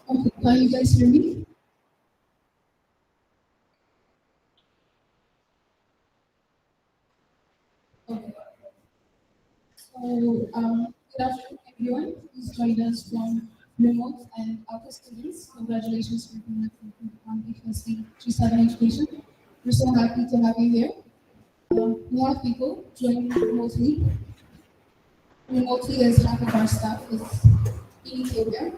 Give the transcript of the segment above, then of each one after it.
Okay, can you guys hear me? Okay. Good afternoon, everyone who's joined us from remote and outer students. Congratulations for being on A2SV G7 education. We're so happy to have you here. We have people joining remotely. Remotely, as half of our staff is in Ethiopia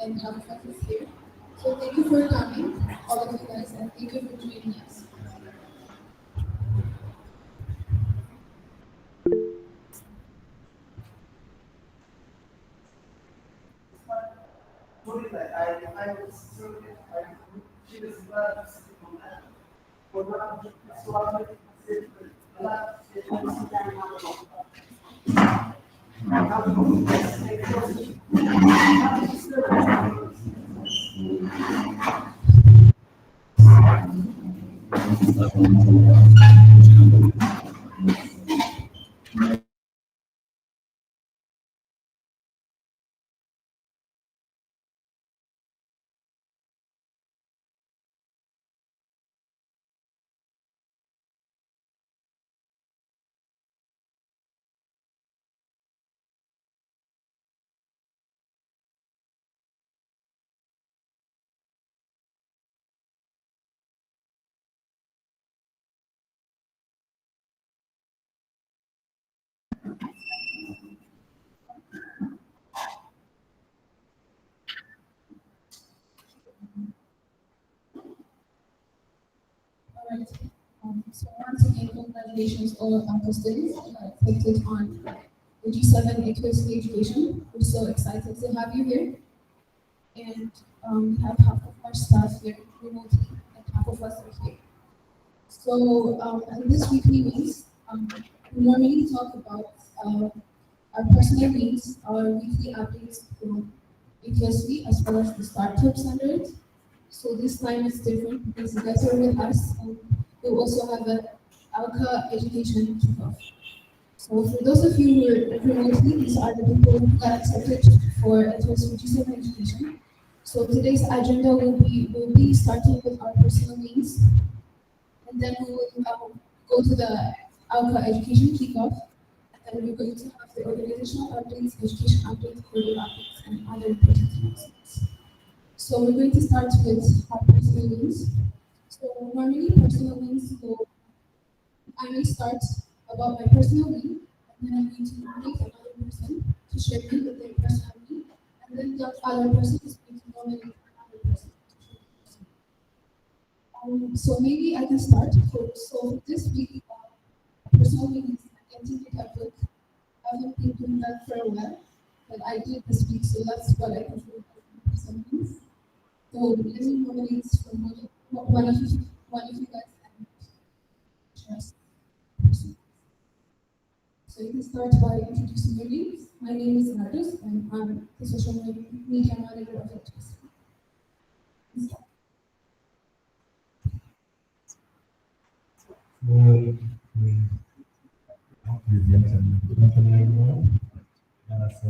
and half of us is here. So thank you for coming, all of you guys, and thank you for joining us. All right. So once again, congratulations all of our students accepted on the G7 A2SV education. We're so excited to have you here. And we have half of our staff here remotely and half of us are here. So in this weekly meetings, we normally talk about our personal needs, our weekly updates from A2SV as well as the startup standard. So this time is different because you guys are with us and we also have an ALCA education kickoff. So for those of you who are remotely, these are the people who got accepted for A2SV G7 education. So today's agenda will be starting with our personal needs, and then we will go to the ALCA education kickoff, and then we're going to have the organizational updates, education updates, career updates, and other important announcements. So we're going to start with our personal needs. So normally personal needs go, I may start about my personal need, and then I'm going to nominate another person to share me with their personal need, and then that other person is going to nominate another person to share their personal need. So maybe I can start. So this week, personal needs, I think I haven't been doing that for a while, but I did this week, so that's what I consider personal needs. So let me nominate from one of you guys and share. So you can start by introducing your names. My name is Nardos, and I'm the social media manager of Actors. Well, good afternoon, everyone. As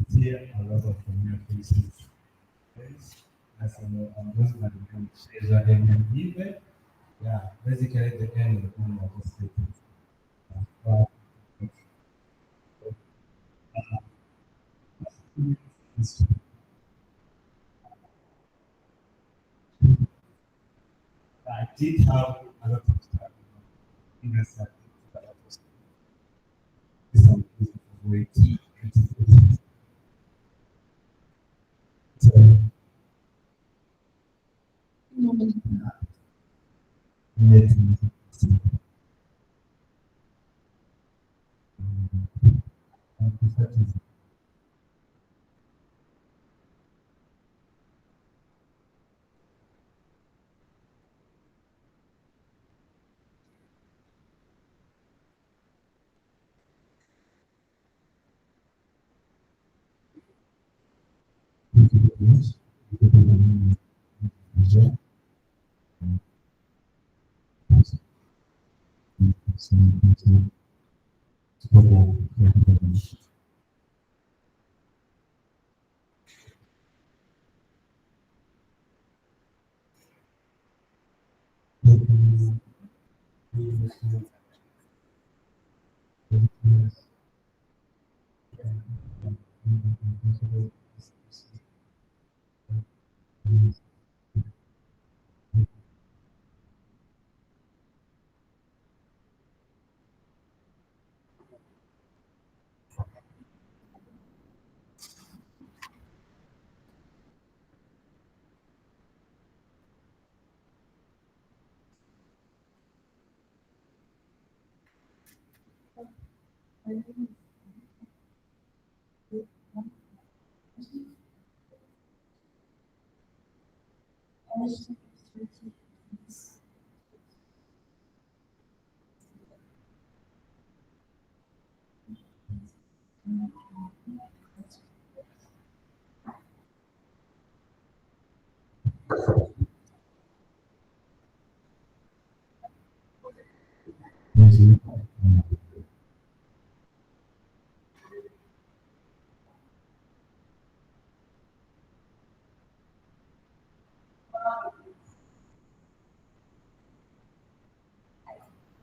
see a lot of familiar faces. Yes. As I'm just by the name Sheza Emehibe. Yeah, basically the end of the name of the statement. But it's- I did have a lot of stuff in this that was some great. So, Nominate. yes, yes, yes.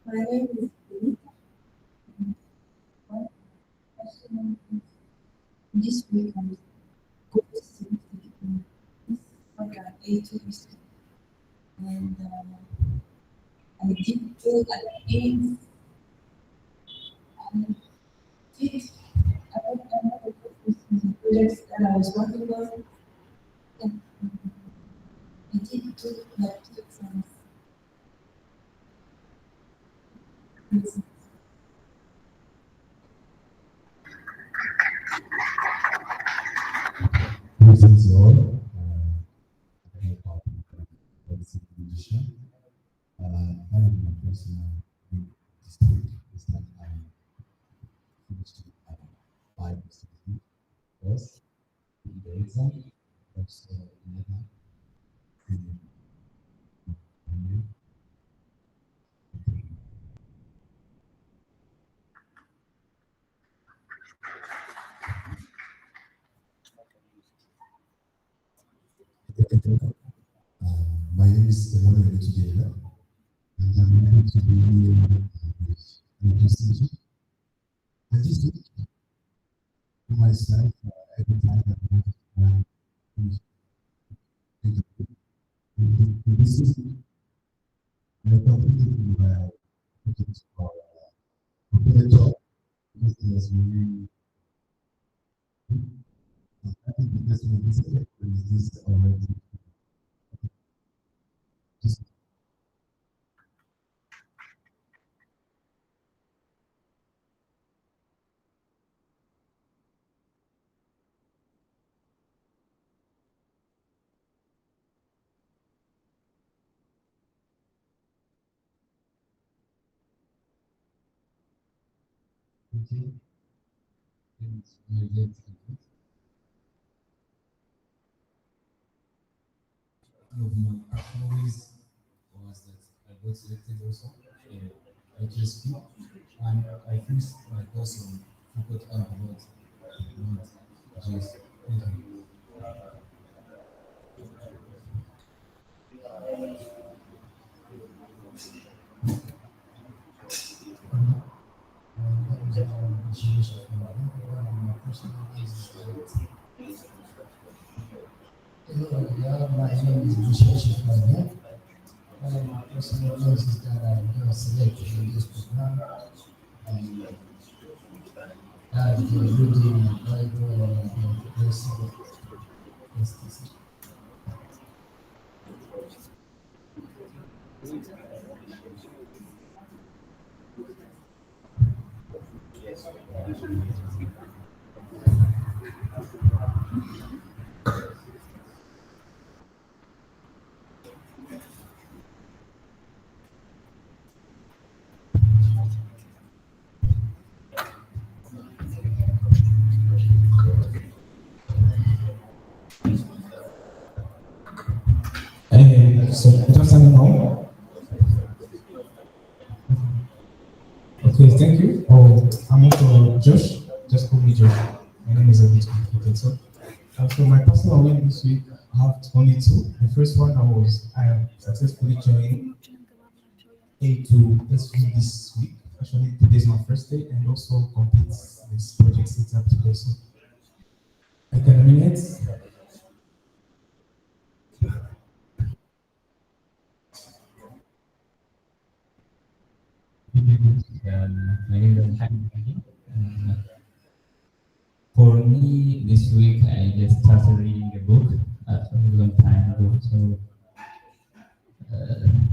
My name is this week I'm going to see this program A2SV and I did feel like being I did I don't know the projects that I was working on. And I did do like two exams. This is all. Hip hop musician. One of my personal dispute is that I finished five course in the exam. Also, another my name is Emmanuel Together, and I'm happy to be here with this. And this week, for myself, every time I this is I completed my project for the job. This is really I think because of this is this already just okay. And my dad one of my always was that I got selected also in A2SV and I finished my course on Foucault about just thank you. That was our initiation from one of my personal cases. Hello, yeah, my name is Initiation from one of my personal cases that I got selected in this program. And I did reading my Bible and I did the yes, So good afternoon all. Okay, thank you. Oh, I'm also Josh. Just call me Josh. My name is a bit complicated. So my personal win this week, I have only two. The first one I successfully joined A2SV this week. Actually, today is my first day, and also complete this project setup today. So, I can minute. My name is Hamid. For me, this week I just started reading a book a long time ago, so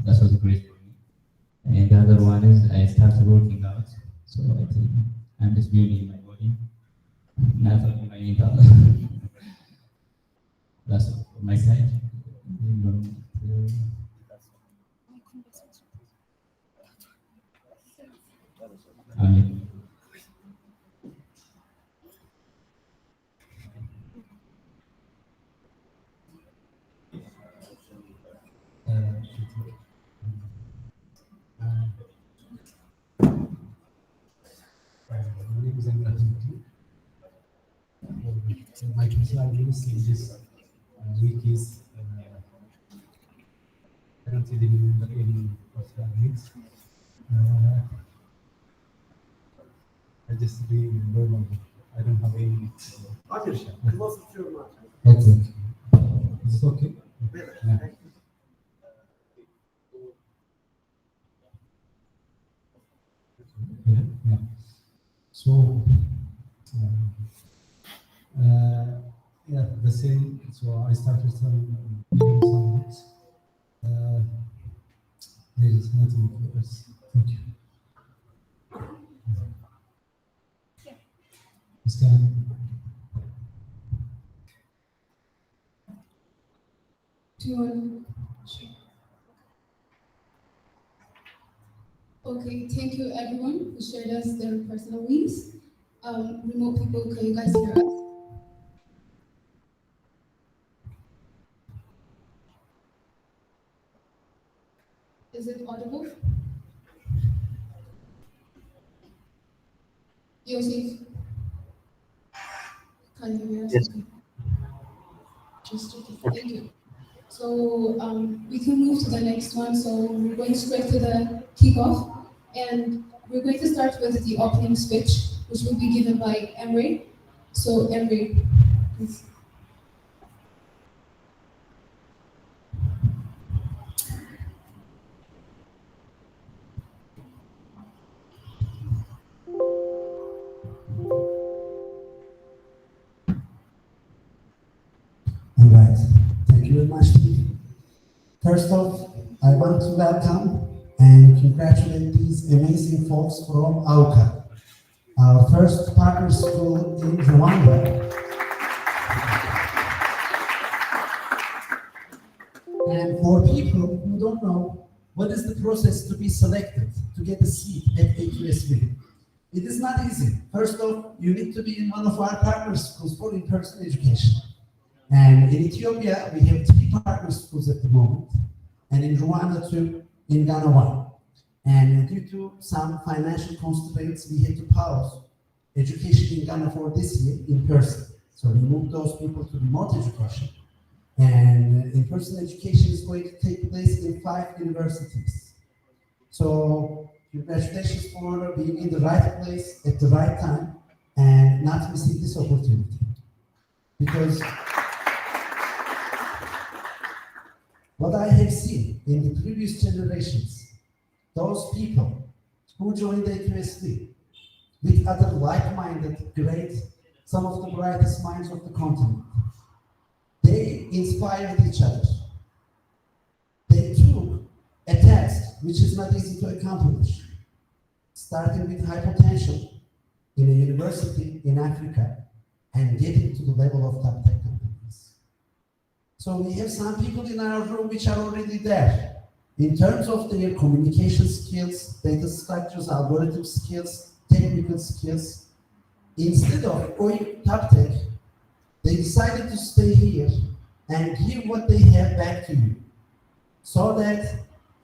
that was great for me. And the other one is I started working out, so I think I'm just building my body, not only my mental. That's all from my side. Amen. My name is Amir Atinti. My personal views in this week is I don't really remember any personal needs. I just being normal. I don't have any. Close to your mouth. Okay. Is it okay? Yeah. Yeah. So, yeah, the same. So I started reading some books. There is nothing else. Thank you. Stan. Do you want? Sure. Okay, thank you everyone who shared us their personal wins. Remote people, can you guys hear us? Is it audible? Yosef? Can you hear us? Yes. Okay. Just okay, thank you. So we can move to the next one. So we're going straight to the kickoff, and we're going to start with the opening speech, which will be given by Emre. So Emre, please. All right. Thank you very much, Steve. First off, I want to welcome and congratulate these amazing folks from AUCA, our first partner school in Rwanda. And for people who don't know, what is the process to be selected to get a seat at A2SV? It is not easy. First off, you need to be in one of our partner schools for in-person education. And in Ethiopia, we have 3 partner schools at the moment, and in Rwanda 2, in Ghana 1. And due to some financial constraints, we had to pause education in Ghana for this year in person. So we moved those people to remote education. And in-person education is going to take place in 5 universities. So congratulations for being in the right place at the right time and not missing this opportunity. Because what I have seen in the previous generations, those people who joined A2SV with other like-minded, great, some of the brightest minds of the continent, they inspired each other. They took a task which is not easy to accomplish, starting with high potential in a university in Africa and getting to the level of top tech companies. So we have some people in our room which are already there. In terms of their communication skills, data structures, algorithm skills, technical skills, instead of going top tech, they decided to stay here and give what they have back to you, so that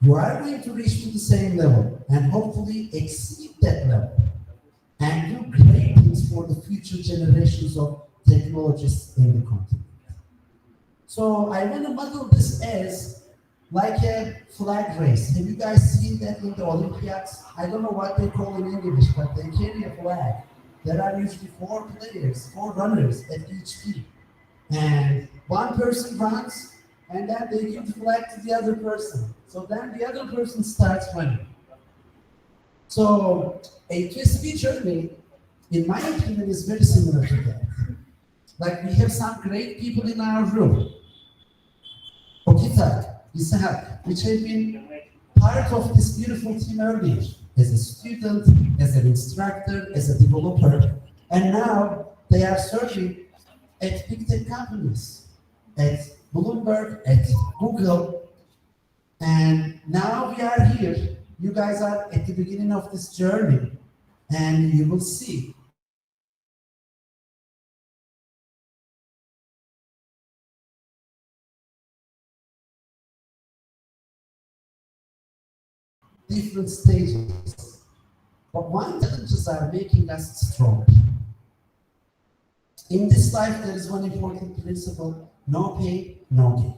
you are going to reach to the same level and hopefully exceed that level and do great things for the future generations of technologists in the continent. So I want to model this as like a flag race. Have you guys seen that in the Olympiads? I don't know what they call in English, but they carry a flag. There are usually 4 players, 4 runners at each team. And one person runs, and then they give the flag to the other person. So then the other person starts running. So A2SV journey, in my opinion, is very similar to that. Like we have some great people in our room. Okita, Isahak, which have been part of this beautiful team earlier, as a student, as an instructor, as a developer, and now they are serving at big tech companies, at Bloomberg, at Google, and now we are here. You guys are at the beginning of this journey, and you will see different stages. But one challenges are making us strong. In this life, there is one important principle: no pain, no gain.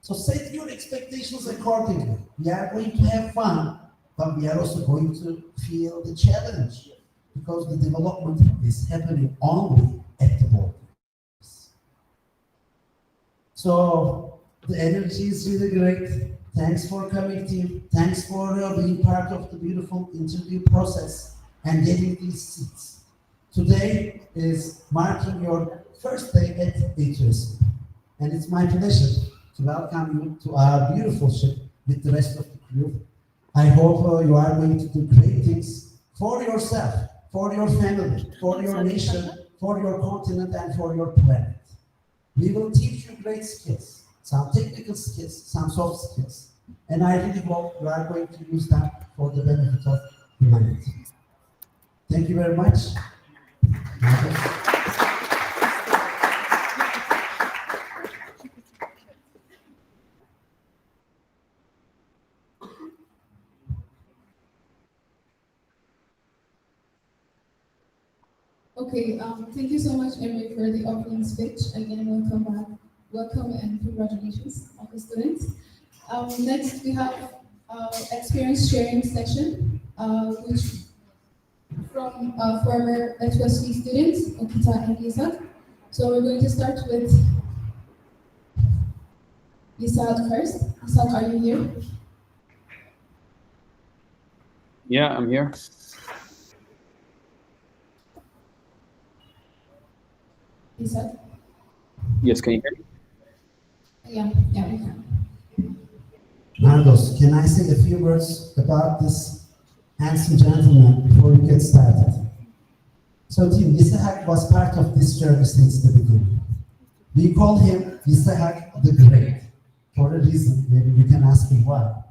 So set your expectations accordingly. We are going to have fun, but we are also going to feel the challenge because the development is happening only at the borders. So the energy is really great. Thanks for coming, team. Thanks for being part of the beautiful interview process and getting these seats. Today is marking your first day at A2SV, and it's my pleasure to welcome you to our beautiful ship with the rest of the crew. I hope you are going to do great things for yourself, for your family, for your nation, for your continent, and for your planet. We will teach you great skills, some technical skills, some soft skills, and I really hope you are going to use them for the benefit of humanity. Thank you very much. Okay, thank you so much, Emily, for the opening speech. Again, welcome back. Welcome and congratulations, all the students. Next, we have experience sharing session, which from former A2SV students, Okita and Isaac. So we're going to start with Isaac first. Isaac, are you here? Yeah, I'm here. Isaac? Yes, can you hear me? Yeah, we can. Marcos, can I say a few words about this handsome gentleman before we get started? So team, Isahak was part of this journey since the beginning. We call him Isahak the Great, for a reason. Maybe you can ask him why.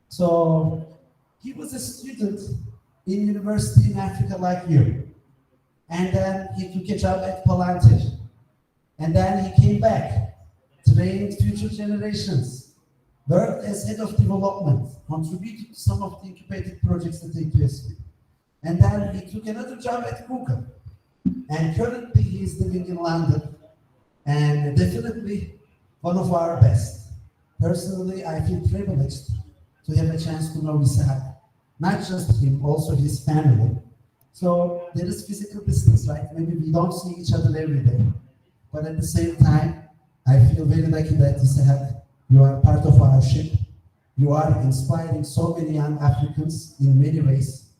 So he was a student in university in Africa like you. And then he took a job at Palantir. And then he came back, trained future generations, worked as head of development, contributed to some of the incubated projects at A2SV. And then he took another job at Google. And currently he is living in London, and definitely one of our best. Personally, I feel privileged to have a chance to know Isaac, not just him, also his family. So there is physical distance, right? Maybe we don't see each other every day, but at the same time, I feel very lucky that Isaac, you are part of our ship. You are inspiring so many young Africans in many ways,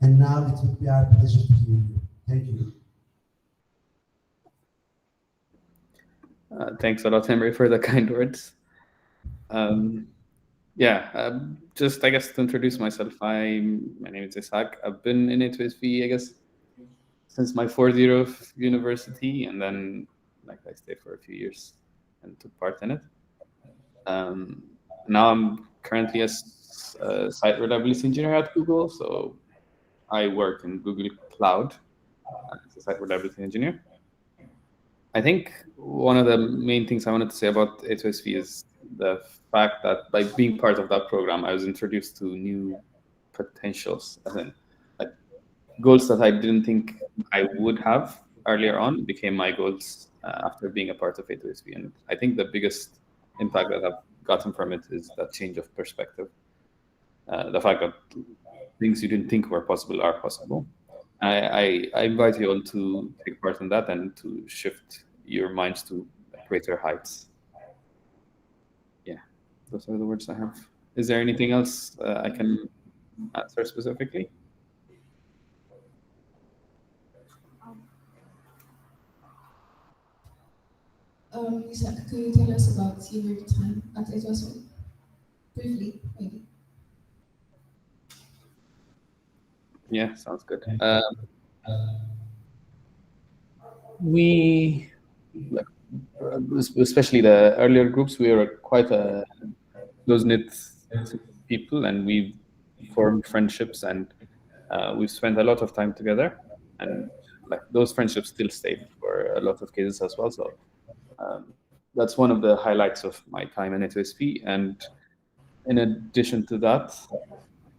and now it would be our pleasure to hear you. Thank you. Thanks a lot, Henry, for the kind words. Just I guess to introduce myself, my name is Isaac. I've been in A2SV, I guess, since my 4th year of university, and then I stayed for a few years and took part in it. Now I'm currently a site reliability engineer at Google, so I work in Google Cloud as a site reliability engineer. I think one of the main things I wanted to say about A2SV is the fact that by being part of that program, I was introduced to new potentials, as in goals that I didn't think I would have earlier on became my goals after being a part of A2SV. And I think the biggest impact that I've gotten from it is that change of perspective. The fact that things you didn't think were possible are possible. I invite you all to take part in that and to shift your minds to greater heights. Yeah, those are the words I have. Is there anything else I can answer specifically? Isaac, could you tell us about your time at A2SV? Briefly, maybe. Yeah, sounds good. We, like, especially the earlier groups, we were quite a close-knit people, and we've formed friendships, and we've spent a lot of time together, and like those friendships still stay for a lot of cases as well. So that's one of the highlights of my time in A2SV. And in addition to that,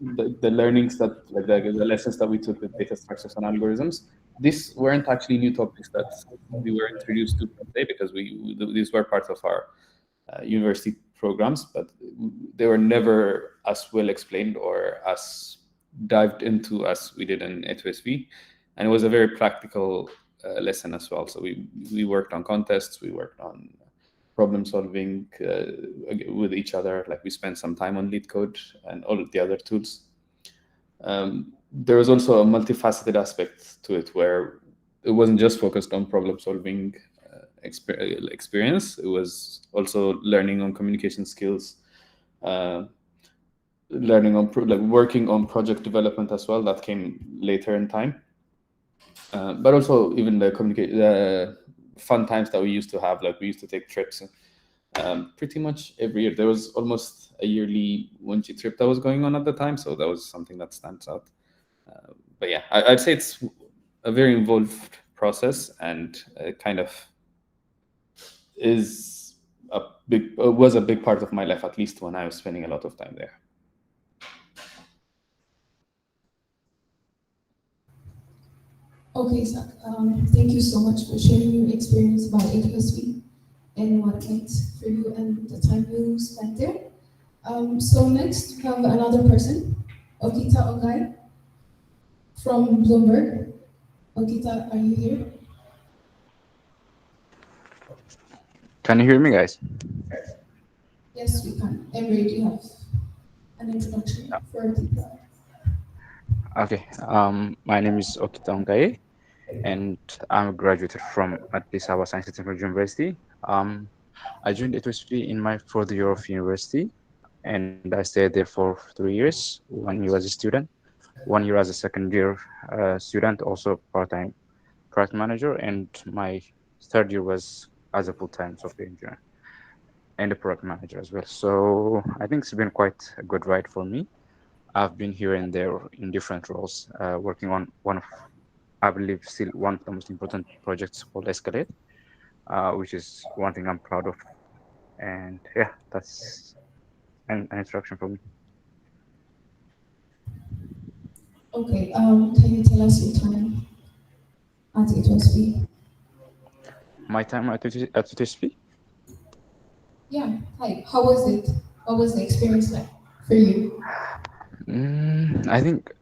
the learnings that, like the lessons that we took with data structures and algorithms, these weren't actually new topics that we were introduced to per se, because these were part of our university programs, but they were never as well explained or as dived into as we did in A2SV. And it was a very practical lesson as well. So we worked on contests, we worked on problem solving with each other. Like we spent some time on LeetCode and all of the other tools. There was also a multifaceted aspect to it, where it wasn't just focused on problem solving experience. It was also learning on communication skills, learning on working on project development as well. That came later in time. But also even the fun times that we used to have, like we used to take trips pretty much every year. There was almost a yearly 1G trip that was going on at the time, so that was something that stands out. But yeah, I'd say it's a very involved process, and it kind of was a big part of my life, at least when I was spending a lot of time there. Okay, Zach, thank you so much for sharing your experience about A2SV and what it meant for you and the time you spent there. So next, we have another person, Okita Ogai from Bloomberg. Okita, are you here? Can you hear me, guys? Yes, we can. Emre, do you have an introduction for Okita? Okay. My name is Okita Ongaye, and I'm a graduate from Addis Ababa Science and Technology University. I joined A2SV in my fourth year of university, and I stayed there for 3 years. 1 year as a student, 1 year as a second year student, also part-time product manager, and my third year was as a full-time software engineer and a product manager as well. So I think it's been quite a good ride for me. I've been here and there in different roles, working on one of, I believe, still one of the most important projects called Escalate, which is one thing I'm proud of. And yeah, that's an introduction for me. Okay, can you tell us your time at A2SV? My time at UTSP, Yeah, hi, how was it? What was the experience like for you? I think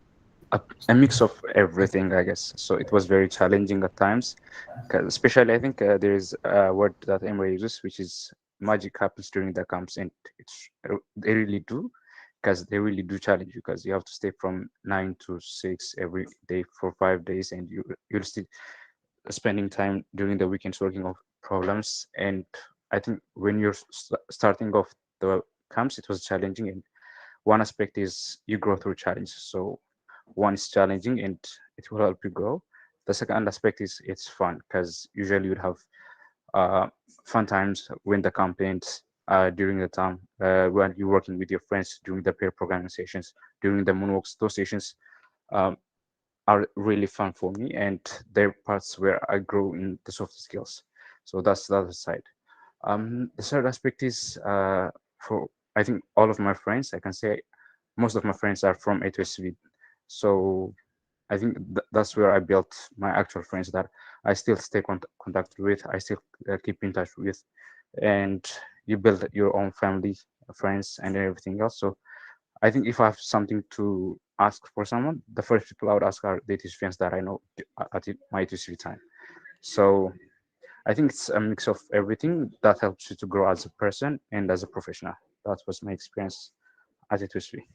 a mix of everything, I guess. So it was very challenging at times, 'cause especially I think there is a word that Emre uses, which is magic happens during the camps, and they really do, because they really do challenge you, because you have to stay from 9 to 6 every day for 5 days, and you're still spending time during the weekends working on problems. And I think when you're starting off the camps, it was challenging, and one aspect is you grow through challenge. So one is challenging and it will help you grow. The second aspect is it's fun, because usually you'd have uh, fun times when the campaigns during the time when you're working with your friends during the pair programming sessions, during the moonwalks. Those sessions um, are really fun for me, and they're parts where I grow in the soft skills. So that's the other side. The third aspect is for, I think, all of my friends, I can say most of my friends are from A2SV. So I think that's where I built my actual friends that I still stay contact with, I still keep in touch with, and you build your own family friends, and everything else. So I think if I have something to ask for someone, the first people I would ask are the A2SV friends that I know at my A2SV time. So I think it's a mix of everything that helps you to grow as a person and as a professional. That was my experience at A2SV.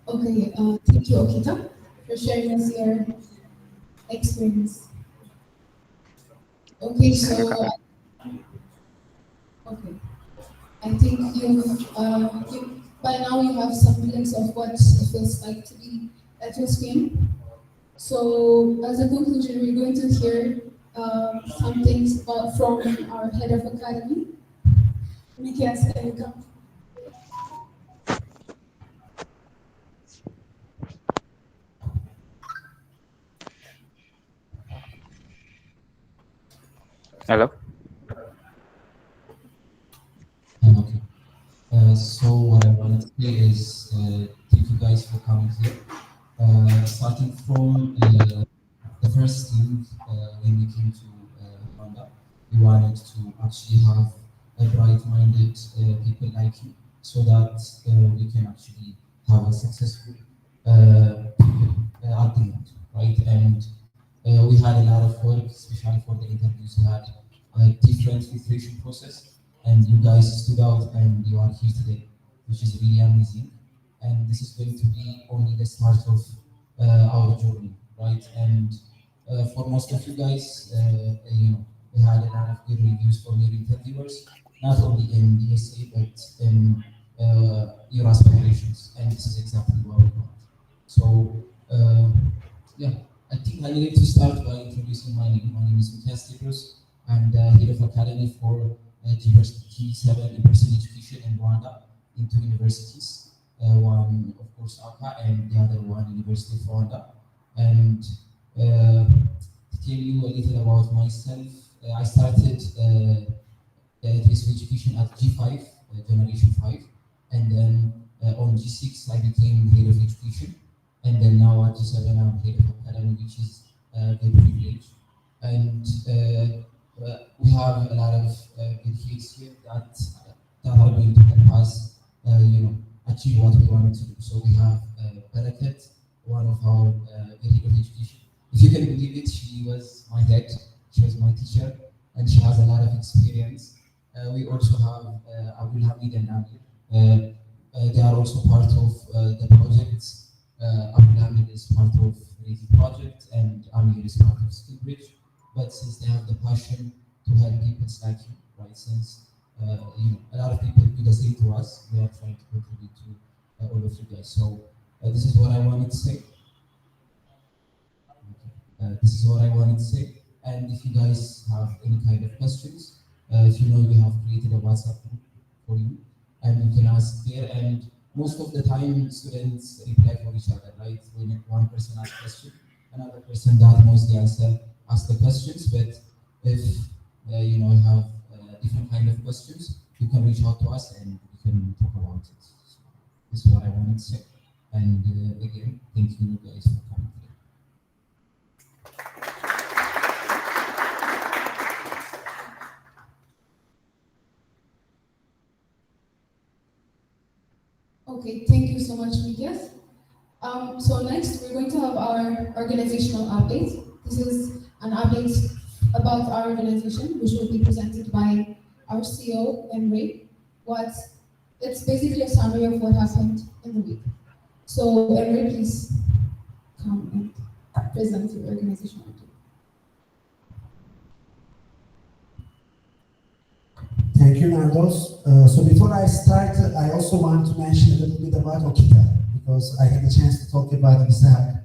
Okay, thank you, Okita, for sharing us your experience. Okay, so okay, I think by now you have some glimpse of what it feels like to be at your screen. So, as a conclusion, we're going to hear some things from our head of academy, Mikias Elka. Hello. Okay. So what I wanted to say is thank you guys for coming here. Starting from the first thing when we came to Rwanda, we wanted to actually have a bright-minded people like you, so that we can actually have a successful people at the end, right? And we had a lot of work, especially for the interviews. We had a different filtration process, and you guys stood out, and you are here today, which is really amazing. And this is going to be only the start of our journey, right? And for most of you guys, we had a lot of good reviews from your interviewers, not only in the essay, but in your aspirations. And this is exactly what we want. So, yeah, I think I needed to start by introducing my name. My name is Mikias Tigros. I'm the head of academy for Diversity 7 in-person education in Rwanda in two universities. One, of course, APA, and the other one, University of Rwanda. And to tell you a little about myself, I started physical education at G5, generation 5, and then on G6 I became head of education, and then now at G7 I'm head of academy, which is a good privilege. And we have a lot of good kids here that are going to help us, achieve what we wanted to do. So we have Barakat, one of our head of education. If you can believe it, she was my head, she was my teacher, and she has a lot of experience. We also have Abdul Hamid and Amir. They are also part of the projects. Abdul Hamid is part of the project, and Amir is part of Skillbridge. But since they have the passion to help people like you, right? Since a lot of people do the same to us, we are trying to contribute to all of you guys. So this is what I wanted to say. This is what I wanted to say. And if you guys have any kind of questions, if you know, we have created a WhatsApp group for you, and you can ask there. And most of the time, students reply for each other, right? When one person asks a question, another person that knows the answer asks the questions. But if you have different kind of questions, you can reach out to us and we can talk about it. So this is what I wanted to say. And again, thank you guys for coming today. Okay, thank you so much, Mikias. So next, we're going to have our organizational update. This is an update about our organization, which will be presented by our CEO, Emre. It's basically a summary of what happened in the week. So Emre, please come and present your organizational update. Thank you, Nardos. So before I start, I also want to mention a little bit about Okita, because I had the chance to talk about Isaac,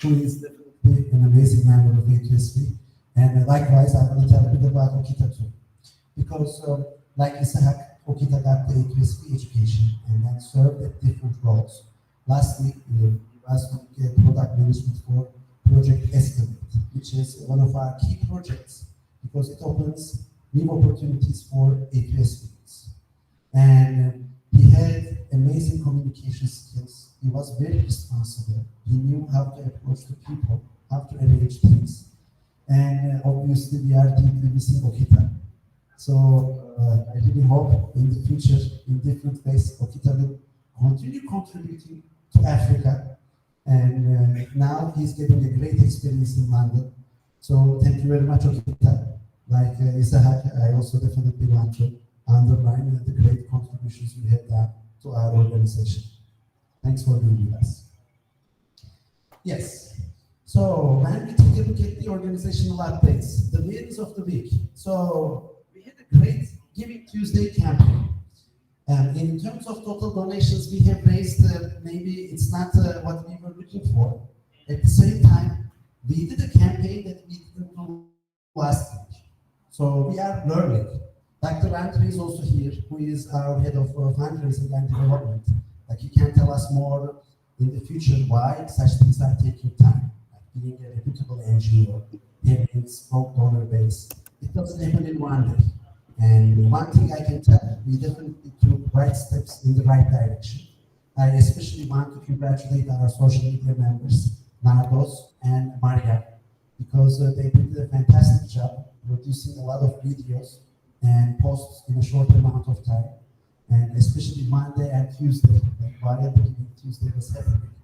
who is definitely an amazing member of A2SV. And likewise, I want to tell a bit about Okita too. Because like Isaac, Okita got the A2SV education and then served at different roles. Lastly, he was product management for Project Escalate, which is one of our key projects because it opens new opportunities for A2SVs. And he had amazing communication skills. He was very responsible. He knew how to approach the people, how to arrange things. and obviously we are deeply missing Okita. So I really hope in the future, in different ways, Okita will continue contributing to Africa. And now he's getting a great experience in London. So thank you very much, Okita. Like Isahak, I also definitely want to underline the great contributions you have done to our organization. Thanks for being with us. Yes. So when we take a look at the organizational updates, the wins of the week. So we had a great Giving Tuesday campaign. In terms of total donations, we have raised, maybe it's not what we were looking for. At the same time, we did a campaign that we didn't do last week. So we are learning. Dr. Andrew is also here, who is our head of fundraising and development. Like he can tell us more in the future why such things are taking time. Like being a reputable NGO, having a strong donor base, it doesn't happen in one day. And one thing I can tell, we definitely took right steps in the right direction. I especially want to congratulate our social media members, Nardos and Maria, because they did a fantastic job producing a lot of videos and posts in a short amount of time. And especially Monday and Tuesday, while the Giving Tuesday was happening,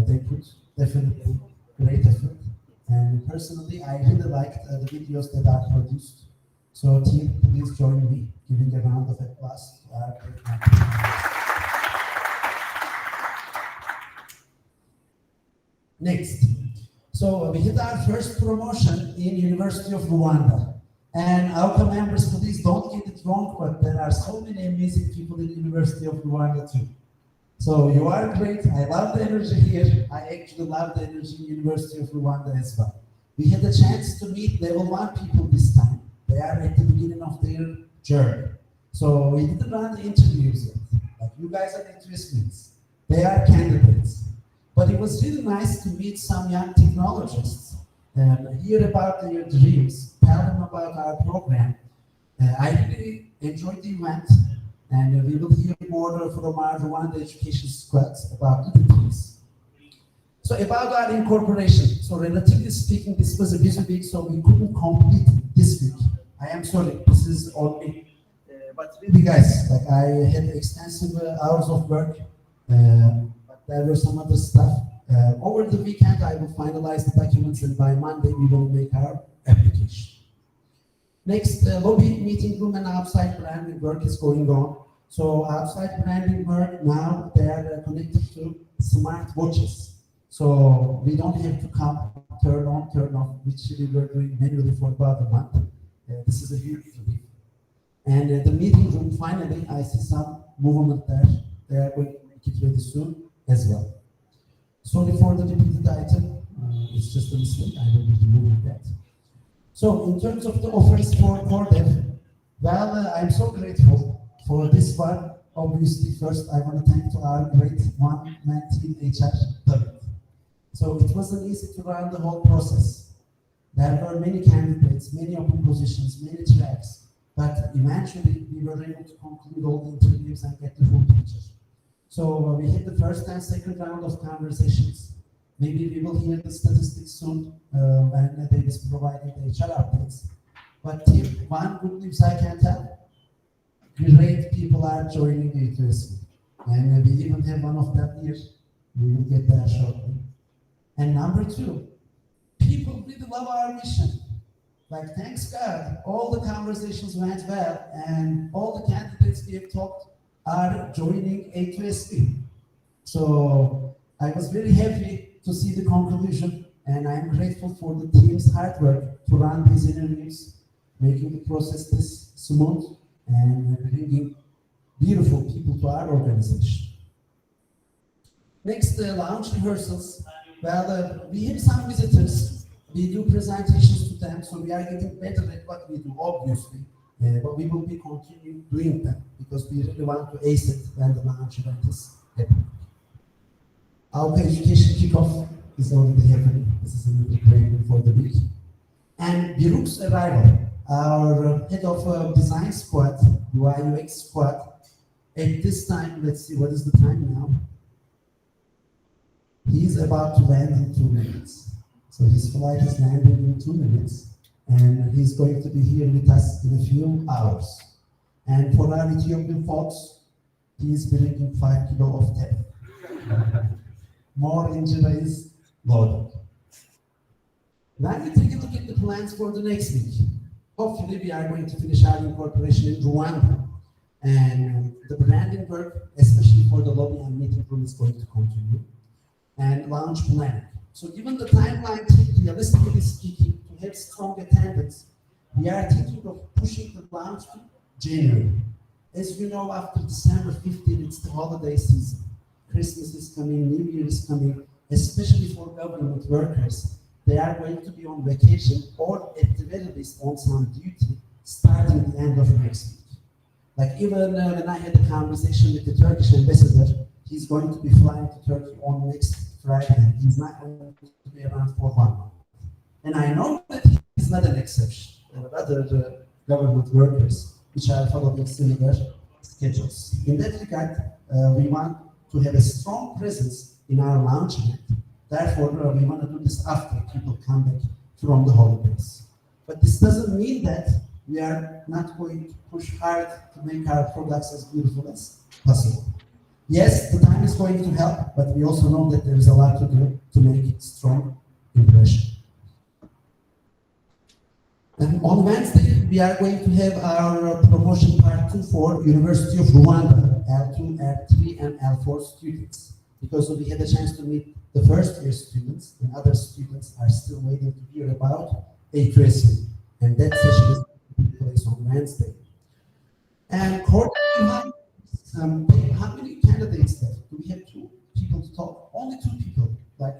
they put definitely great effort. And personally, I really liked the videos that are produced. So team, please join me, giving a round of applause to our great members. Next. So we hit our first promotion in University of Rwanda. And our members, please don't get it wrong, but there are so many amazing people in University of Rwanda too. So you are great. I love the energy here. I actually love the energy in University of Rwanda as well. We had a chance to meet level 1 people this time. They are at the beginning of their journey. So we didn't run the interviews yet. Like you guys are A2SVs. They are candidates. But it was really nice to meet some young technologists and hear about their dreams, tell them about our program. I really enjoyed the event, and we will hear more from our Rwanda Education Squads about the details. So about our incorporation. So relatively speaking, this was a busy week, so we couldn't complete this week. I am sorry, this is on me. But really guys, like I had extensive hours of work, but there were some other stuff. Over the weekend, I will finalize the documents, and by Monday, we will make our application. Next, lobby, meeting room, and outside branding work is going on. So outside branding work, now they are connected to smart watches. So we don't have to come, turn on, turn off, which we were doing manually for about a month. This is a huge relief. And the meeting room, finally, I see some movement there. They are going to make it ready soon as well. Sorry for the repeated item. It's just a mistake. I will be removing that. So in terms of the offers for core dev, well, I'm so grateful for this one. Obviously, first I want to thank to our great one-man team HR, David. So it wasn't easy to run the whole process. There were many candidates, many open positions, many tracks, but eventually we were able to conclude all the interviews and get the full picture. So we hit the first and second round of conversations. Maybe we will hear the statistics soon when they is providing the HR updates. But one good news I can tell, great people are joining A2SV. And we even have one of them here. We will get there shortly. And number 2, people really love our mission. Like, thanks God, all the conversations went well, and all the candidates we have talked are joining A2SV. So I was very happy to see the conclusion, and I'm grateful for the team's hard work to run these interviews, making the process this smooth and bringing beautiful people to our organization. Next, launch rehearsals. Well, we have some visitors. We do presentations to them, so we are getting better at what we do, obviously. But we will be continuing doing them because we really want to ace it when the launch event is happening. Our education kickoff is already happening. This is another great for the week. And Biruk's arrival, our head of design squad, UI UX squad, at this time, let's see, what is the time now? He's about to land in 2 minutes. So his flight is landing in 2 minutes, and he's going to be here with us in a few hours. And for our Ethiopian folks, he is bringing 5 kilo of tape. More injuries loaded. Now we take a look at the plans for the next week. Hopefully we are going to finish our incorporation in Rwanda. And the branding work, especially for the lobby and meeting room, is going to continue. And launch planning. So given the timeline, realistically speaking, to have strong attendance, we are thinking of pushing the launch to January. As you know, after December 15th, it's the holiday season. Christmas is coming, New Year is coming, especially for government workers. They are going to be on vacation or at the very least on some duty starting the end of next week. Like even when I had a conversation with the Turkish ambassador, he's going to be flying to Turkey on next Friday. He's not going to be around for 1 month. And I know that he's not an exception. There are other government workers which are following similar schedules. In that regard, we want to have a strong presence in our launch event. Therefore, we want to do this after people come back from the holidays. But this doesn't mean that we are not going to push hard to make our products as beautiful as possible. Yes, the time is going to help, but we also know that there is a lot to do to make it strong impression. And on Wednesday, we are going to have our promotion part 2 for University of Rwanda, L2, L3, and L4 students. Because we had a chance to meet the first year students, and other students are still waiting to hear about A2SV. And that session is going to take place on Wednesday. And coordinating how many candidates left? Do we have 2 people to talk? Only 2 people. Like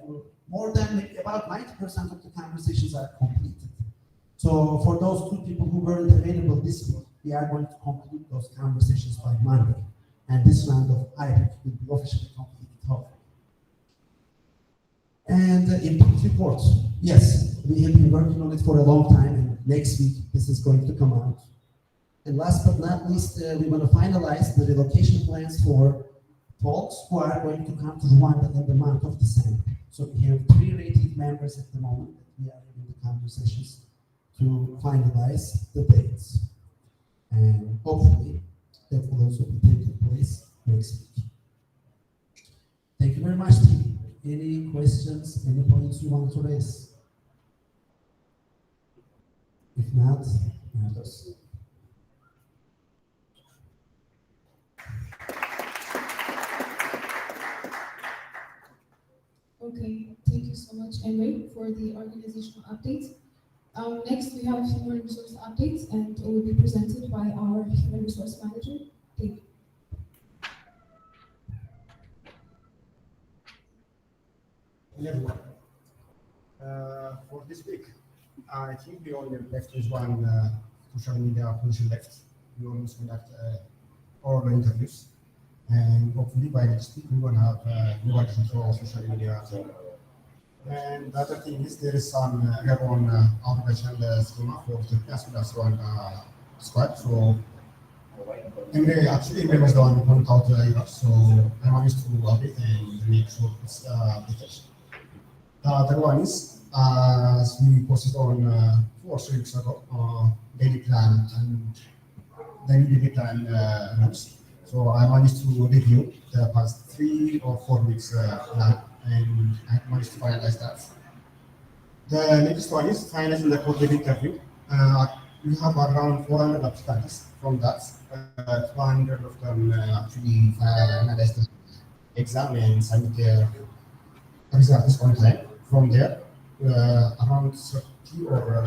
more than maybe about 90% of the conversations are completed. So for those 2 people who weren't available this week, we are going to conclude those conversations by Monday. And this round of IRIC will be officially completed hopefully. And impact reports. Yes, we have been working on it for a long time, and next week this is going to come out. And last but not least, we want to finalize the relocation plans for folks who are going to come to Rwanda in the month of December. So we have 3 rated members at the moment that we are having the conversations to finalize the dates. And hopefully that will also be taking place next week. Thank you very much, team. Any questions, any points you want to raise? If not, let us. Okay, thank you so much, Emre, for the organizational updates. Next, we have human resource updates, and it will be presented by our human resource manager. Thank you. Hello, everyone. For this week, I think we only left is one social media position left. We always conduct oral interviews, and hopefully by next week we will have new additions for social media as well. And the other thing is there is some have on operational schema for the as well as one squad. So Emre was the one who pointed out the so I managed to update and make sure it's updated. The other one is, as we posted on 4 weeks ago, daily plan and then daily plan rules. So I managed to review the past 3 or 4 weeks plan, and I managed to finalize that. The next one is finalizing the quarterly interview. We have around 400 applicants from that. 200 of them actually finalized the exam and submit their results on time. From there, around 30 or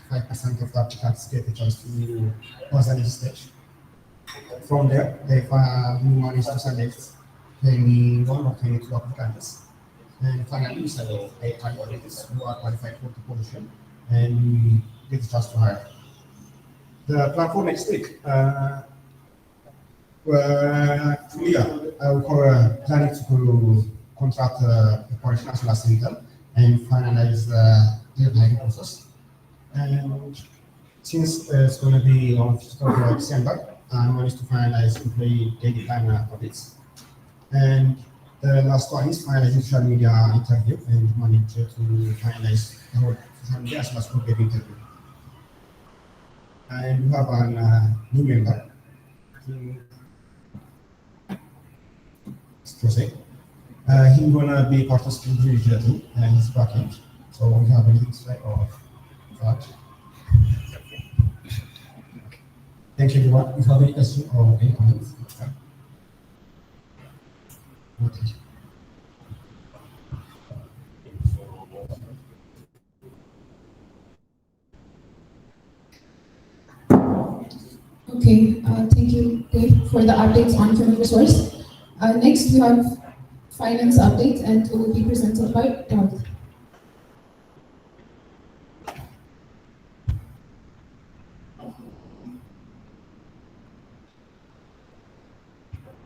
45% of the applicants get a chance to pass the next stage. From there, we managed to select 21 or 22 applicants. And finally, we select 8 candidates who are qualified for the position, and we get the chance to hire. The plan for next week, we are planning to contract the operation as well as Intel and finalize the hiring process. And since it's going to be on 5th of December, I managed to finalize employee daily plan audits. And The last one is my social media interview and manage to finalize the whole social media as well as corporate interview. And we have a new member. Jose. He's gonna be participating immediately and he's backend. So we have a link slide of that. Thank you everyone. If you have any questions or any comments, no, thank you. Okay, thank you, Dave, for the updates on human resource. Next, we have finance update, and it will be presented by David.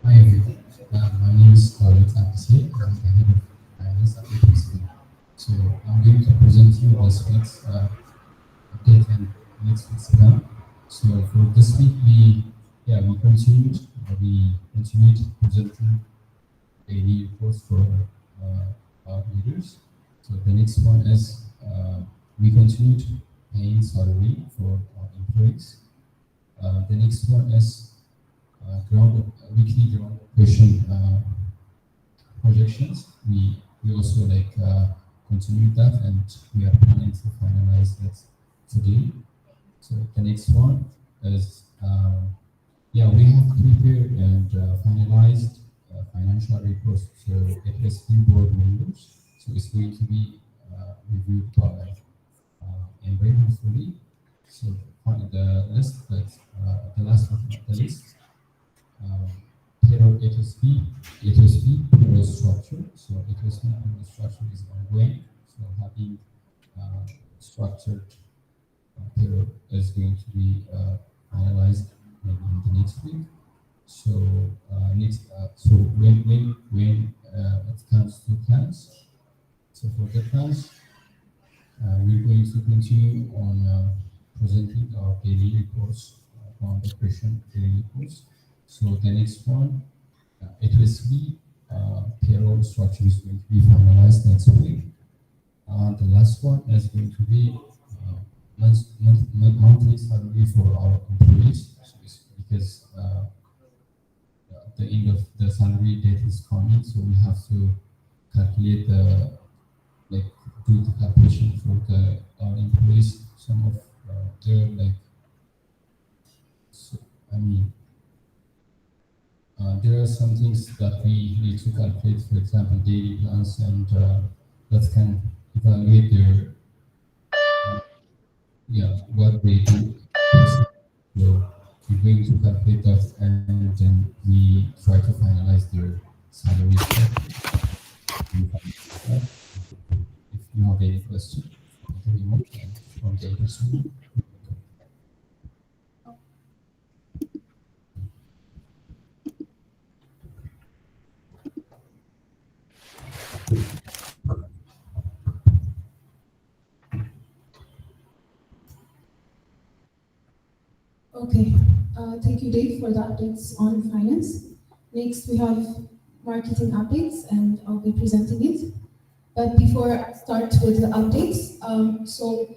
Hi everyone, my name is David Akasi. I'm the head of finance at A2SV. So I'm going to present you this week's update and next week's plan. So for this week, we continued presenting daily reports for our leaders. So the next one is we continued paying salary for our employees. The next one is weekly ground operation projections. We also continued that, and we are planning to finalize that today. So the next one is we have prepared and finalized financial reports to A2SV board members. So it's going to be reviewed by Embrace hopefully. So the list the last one on the list. Payroll A2SV payroll structure. So A2SV payroll structure is ongoing. So having structured payroll is going to be finalized maybe in the next week. So when it comes to plans, so for the plans, we're going to continue on presenting our daily reports on operation daily reports. So the next one, A2SV payroll structure is going to be finalized next week. The last one is going to be monthly salary for our employees, because the end of the salary date is coming, so we have to calculate do the calculation for our employees. Some of their there are some things that we need to calculate, for example, daily plans, and that can evaluate their what they do. So we're going to calculate that, and then we try to finalize their salary structure. If you have any questions, thank you very much. And from the industry. Okay, thank you, Dave, for the updates on finance. Next, we have marketing updates, and I'll be presenting it. But before I start with the updates, so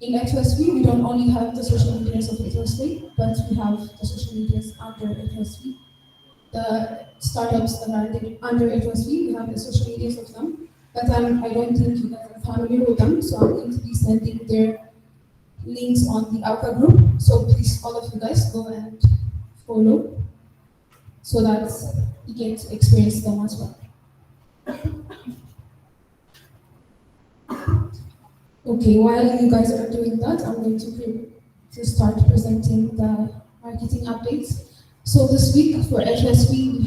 in A2SV, we don't only have the social medias of A2SV, but we have the social medias under A2SV. The startups that are under A2SV, we have the social medias of them, but I don't think you guys are familiar with them, so I'm going to be sending their links on the Alpha group. So please, all of you guys, go and follow so that you get to experience them as well. Okay, while you guys are doing that, I'm going to start presenting the marketing updates. So this week for A2SV,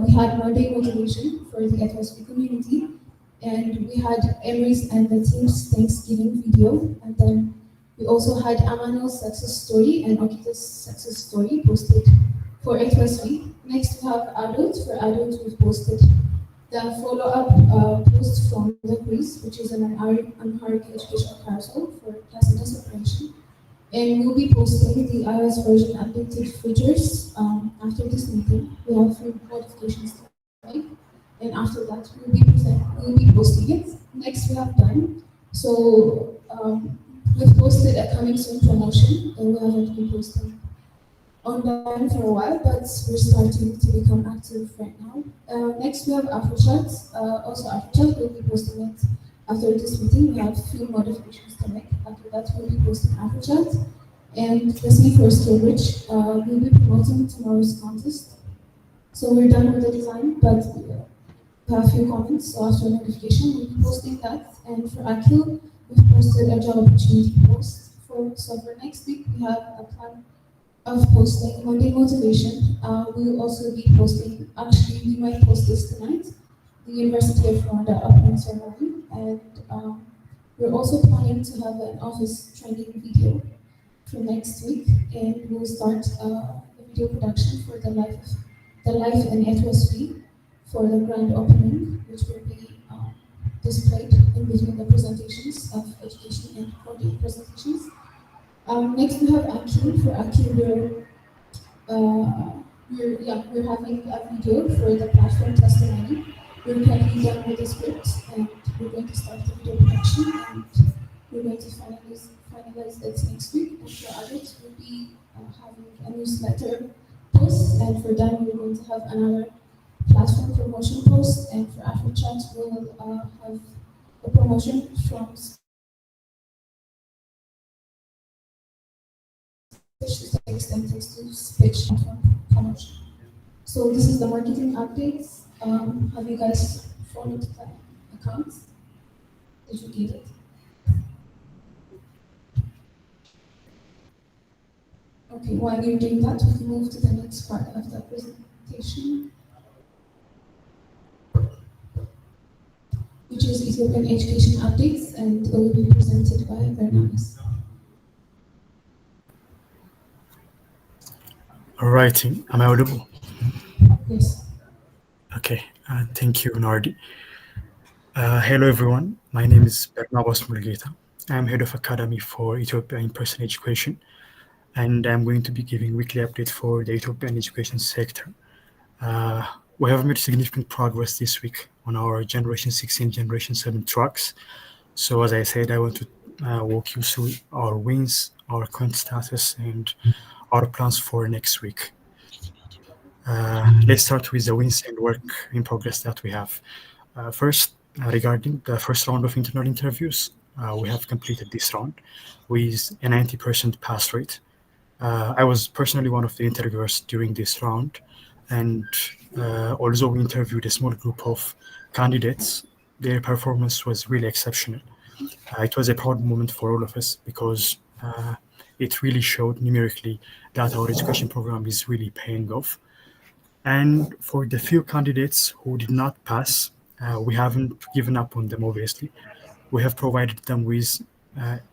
we had Monday motivation for the A2SV community, and we had Emery's and the team's Thanksgiving video, and then we also had Amanuel's success story and Okita's success story posted for A2SV. Next, we have adults. For adults, we've posted the follow-up post from the quiz, which is an Amharic educational carousel for placenta separation. And we'll be posting the iOS version updated features after this meeting. We have few modifications to make, and after that we'll be posting it. Next we have done. So we've posted a coming soon promotion, and we haven't been posting online for a while, but we're starting to become active right now. Next we have AfroChat. Also AfroChat, we'll be posting it after this meeting. We have a few modifications to make. After that we'll be posting AfroChat. And the same for Skillbridge. We'll be promoting tomorrow's contest. So we're done with the design, but we have a few comments. So after notification, we'll be posting that. And for Akil, we've posted a job opportunity post. So for next week, we have a plan of posting Monday motivation. We'll also be posting, actually, we might post this tonight, the University of Rwanda opening ceremony. And we're also planning to have an office training video for next week, and we'll start the video production for the live in A2SV for the grand opening, which will be displayed in between the presentations of education and coding presentations. Next we have Akil. For Akil, we're having a video for the platform testimony. We're currently done with the script, and we're going to start the video production, and we're going to finalize it next week. And for others, we'll be having a newsletter post, and for them, we're going to have another platform promotion post, and for AfroChat, we'll have a promotion from speech to text and text to speech platform promotion. So this is the marketing updates. Have you guys followed the accounts? Did you get it? Okay, while you're doing that, we can move to the next part of the presentation, which is Ethiopian education updates, and it will be presented by Bernamis. All right, am I audible? Yes. Okay, thank you, Nardi. Hello, everyone. My name is Bernabass Mulgeta. I'm head of academy for Ethiopia in-person education, and I'm going to be giving weekly updates for the Ethiopian education sector. We have made significant progress this week on our Generation 6 and Generation 7 tracks. So as I said, I want to walk you through our wins, our current status, and our plans for next week. Let's start with the wins and work in progress that we have. First, regarding the first round of internal interviews, we have completed this round with a 90% pass rate. I was personally one of the interviewers during this round, and although we interviewed a small group of candidates, their performance was really exceptional. It was a proud moment for all of us because it really showed numerically that our education program is really paying off. And for the few candidates who did not pass, we haven't given up on them, obviously. We have provided them with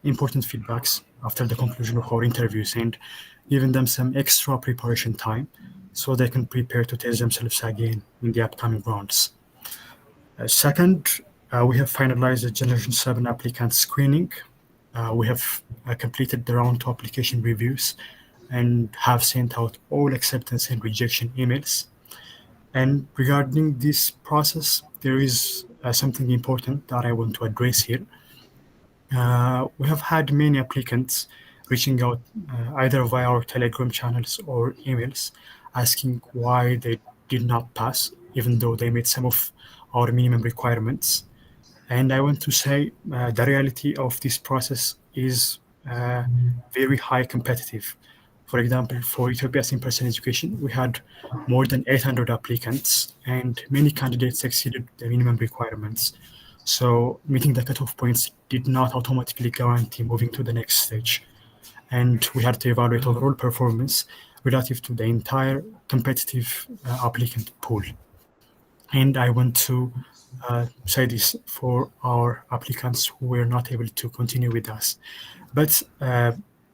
important feedbacks after the conclusion of our interviews and given them some extra preparation time so they can prepare to test themselves again in the upcoming rounds. Second, we have finalized the Generation 7 applicant screening. We have completed the round 2 application reviews and have sent out all acceptance and rejection emails. And regarding this process, there is something important that I want to address here. We have had many applicants reaching out either via our Telegram channels or emails asking why they did not pass, even though they met some of our minimum requirements. And I want to say the reality of this process is very high competitive. For example, for Ethiopia's in-person education, we had more than 800 applicants and many candidates exceeded the minimum requirements. So meeting the cutoff points did not automatically guarantee moving to the next stage. And we had to evaluate overall performance relative to the entire competitive applicant pool. And I want to say this for our applicants who were not able to continue with us. But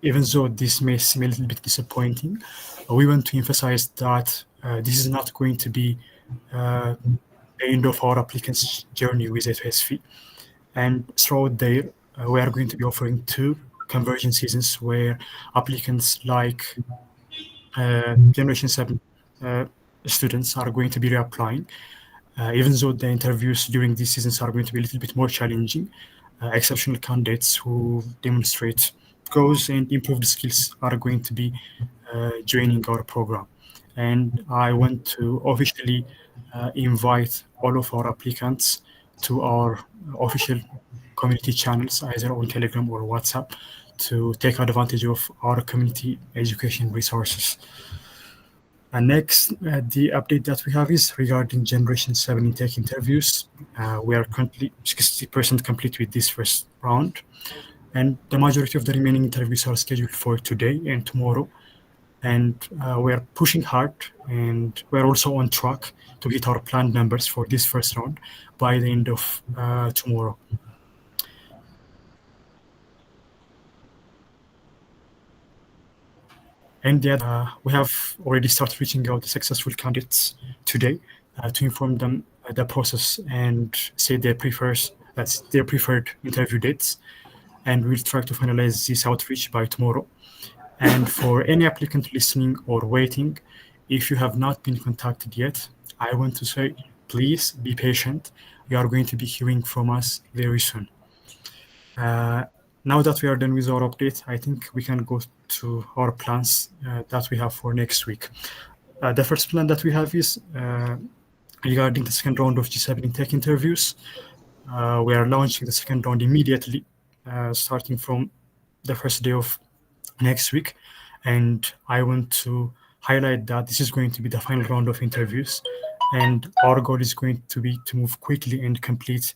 even though this may seem a little bit disappointing, we want to emphasize that this is not going to be the end of our applicants' journey with A2SV. And throughout there, we are going to be offering 2 conversion seasons where applicants like Generation 7 students are going to be reapplying. Even though the interviews during these seasons are going to be a little bit more challenging, exceptional candidates who demonstrate goals and improved skills are going to be joining our program. And I want to officially invite all of our applicants to our official community channels, either on Telegram or WhatsApp, to take advantage of our community education resources. And next, the update that we have is regarding Generation 7 intake interviews. We are currently 60% complete with this first round, and the majority of the remaining interviews are scheduled for today and tomorrow. And we are pushing hard, and we're also on track to hit our planned numbers for this first round by the end of tomorrow. And yet, we have already started reaching out to successful candidates today to inform them the process and say that's their preferred interview dates. And we'll try to finalize this outreach by tomorrow. And for any applicant listening or waiting, if you have not been contacted yet, I want to say, please be patient. You are going to be hearing from us very soon. Now that we are done with our update, I think we can go to our plans that we have for next week. The first plan that we have is regarding the second round of G7 Tech interviews. We are launching the second round immediately, starting from the first day of next week. And I want to highlight that this is going to be the final round of interviews. And our goal is going to be to move quickly and complete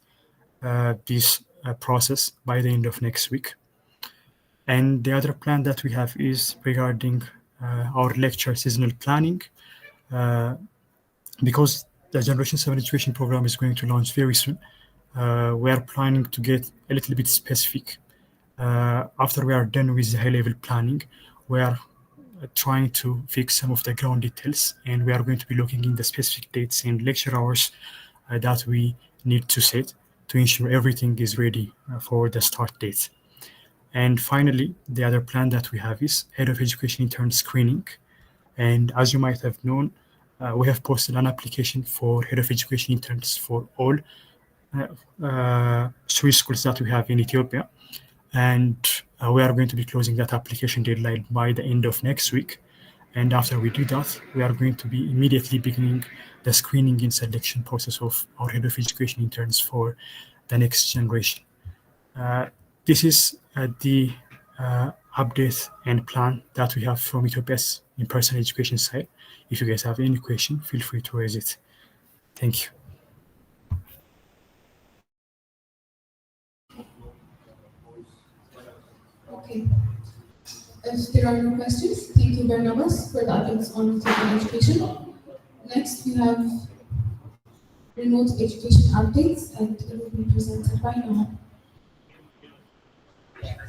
this process by the end of next week. And the other plan that we have is regarding our lecture seasonal planning. Because the Generation 7 education program is going to launch very soon, we are planning to get a little bit specific. After we are done with the high-level planning, we are trying to fix some of the ground details, and we are going to be looking in the specific dates and lecture hours that we need to set to ensure everything is ready for the start date. And finally, the other plan that we have is Head of Education Intern Screening. And as you might have known, we have posted an application for Head of Education Interns for all three schools that we have in Ethiopia. And we are going to be closing that application deadline by the end of next week. And after we do that, we are going to be immediately beginning the screening and selection process of our Head of Education Interns for the next generation. This is the update and plan that we have from Ethiopia's in-person education side. If you guys have any question, feel free to raise it. Thank you. Okay. If there are no questions, thank you Barnabas for the updates on Ethiopian education. Next, we have remote education updates, and it will be presented by Noah.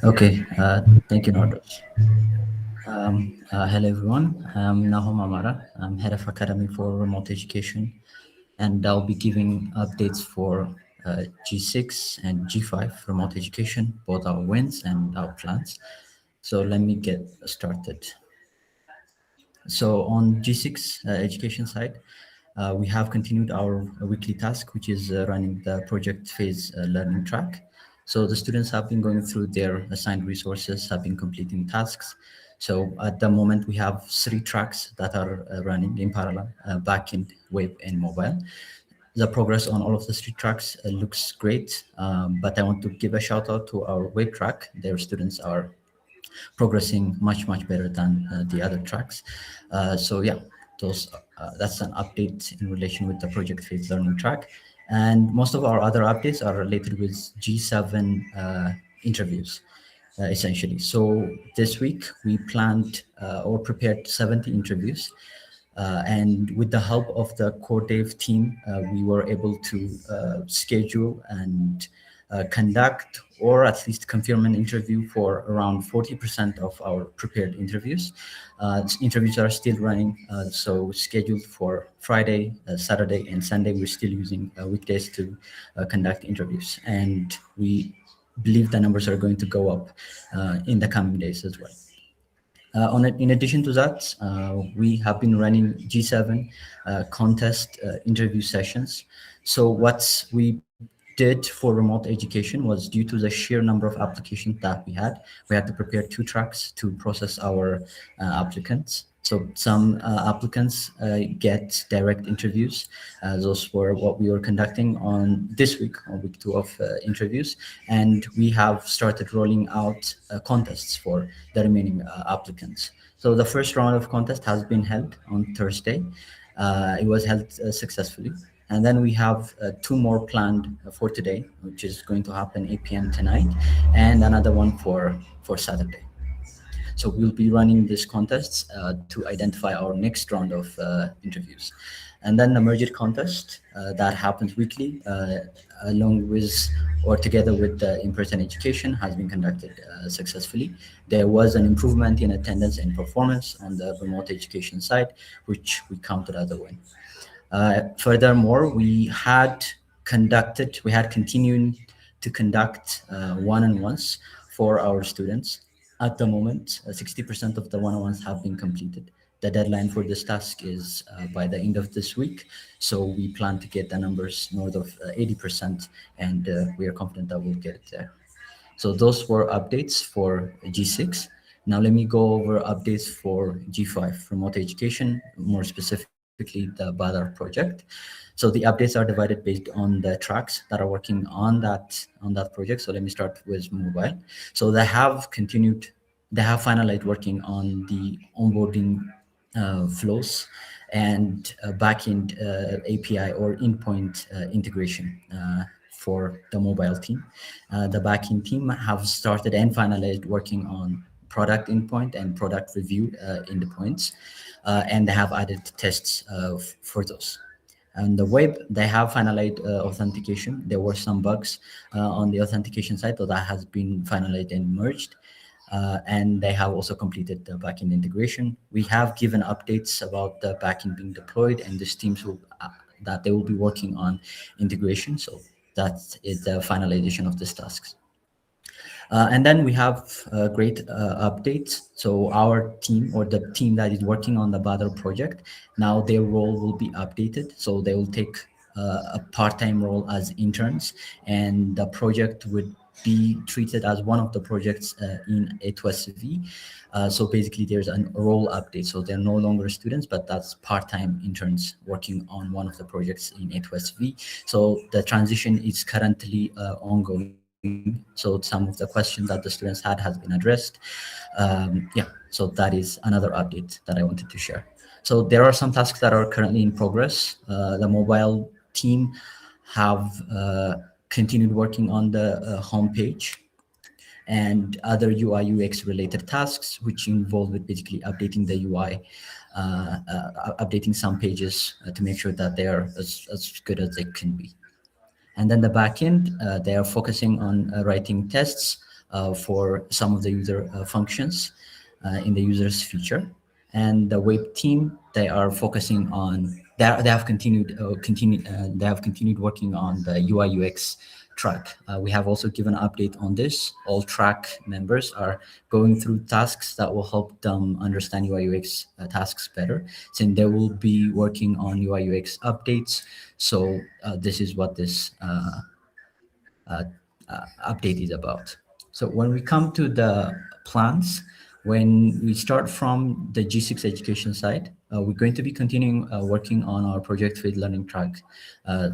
Okay, thank you, Nordos. Hello, everyone. I'm Nahom Amara. I'm head of academy for remote education, and I'll be giving updates for G6 and G5 remote education, both our wins and our plans. So let me get started. So on G6 education side, we have continued our weekly task, which is running the project phase learning track. So the students have been going through their assigned resources, have been completing tasks. So at the moment, we have 3 tracks that are running in parallel, backend, web, and mobile. The progress on all of the 3 tracks looks great, but I want to give a shout out to our web track. Their students are progressing much better than the other tracks. So yeah, that's an update in relation with the project phase learning track. And most of our other updates are related with G7 interviews, essentially. So this week we planned or prepared 70 interviews. And with the help of the core dev team, we were able to schedule and conduct or at least confirm an interview for around 40% of our prepared interviews. Interviews are still running, so scheduled for Friday, Saturday, and Sunday. We're still using weekdays to conduct interviews, and we believe the numbers are going to go up in the coming days as well. In addition to that, we have been running G7 contest interview sessions. So what we did for remote education was, due to the sheer number of applications that we had to prepare 2 tracks to process our applicants. So some applicants get direct interviews. Those were what we were conducting on this week, on week 2 of interviews. And we have started rolling out contests for the remaining applicants. So the first round of contest has been held on Thursday. It was held successfully. And then we have 2 more planned for today, which is going to happen 8 p.m. tonight, and another one for Saturday. So we'll be running these contests to identify our next round of interviews. And then the merger contest that happens weekly, along with or together with the in-person education, has been conducted successfully. There was an improvement in attendance and performance on the remote education side, which we counted as a win. Furthermore, we had continued to conduct one-on-ones for our students. At the moment, 60% of the one-on-ones have been completed. The deadline for this task is by the end of this week. So we plan to get the numbers north of 80%, and we are confident that we'll get it there. So those were updates for G6. Now let me go over updates for G5, remote education, more specifically the BADAR project. So the updates are divided based on the tracks that are working on that project. So let me start with mobile. So they have finalized working on the onboarding flows and backend API or endpoint integration for the mobile team. The backend team have started and finalized working on product endpoint and product review endpoints, and they have added tests for those. On the web, they have finalized authentication. There were some bugs on the authentication side, so that has been finalized and merged. And they have also completed the backend integration. We have given updates about the backend being deployed, and the teams that they will be working on integration. So that is the finalization of these tasks. And then we have great updates. So our team, or the team that is working on the BADR project, now their role will be updated. So they will take a part-time role as interns, and the project would be treated as one of the projects in A2SV. So basically there's a role update. So they're no longer students, but that's part-time interns working on one of the projects in A2SV. So the transition is currently ongoing. So some of the questions that the students had has been addressed. So that is another update that I wanted to share. So there are some tasks that are currently in progress. The mobile team have continued working on the homepage and other UI UX related tasks, which involve with basically updating the UI, updating some pages to make sure that they are as good as they can be. And then the backend, they are focusing on writing tests for some of the user functions in the user's feature. And the web team, they are focusing on they have continued working on the UI UX track. We have also given an update on this. All track members are going through tasks that will help them understand UI UX tasks better. So they will be working on UI UX updates. So this is what this update is about. So when we come to the plans, when we start from the G6 education side, we're going to be continuing working on our project with learning track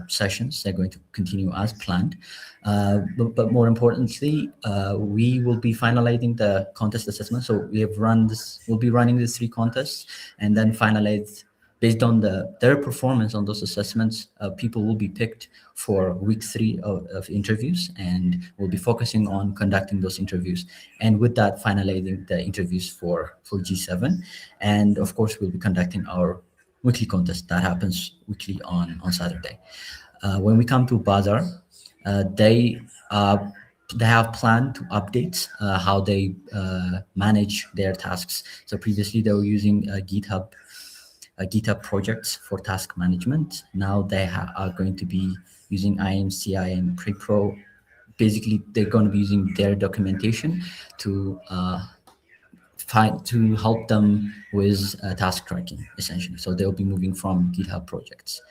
sessions. They're going to continue as planned. But more importantly, we will be finalizing the contest assessment. So we'll be running these 3 contests and then finalize. Based on their performance on those assessments, people will be picked for week 3 of interviews, and we'll be focusing on conducting those interviews. And with that, finalizing the interviews for G7. And of course, we'll be conducting our weekly contest that happens weekly on Saturday. When we come to BADR, they have planned to update how they manage their tasks. So previously, they were using GitHub projects for task management. Now they are going to be using IMCI and— basically they're going to be using their documentation to to help them with task tracking, essentially. So they'll be moving from GitHub projects.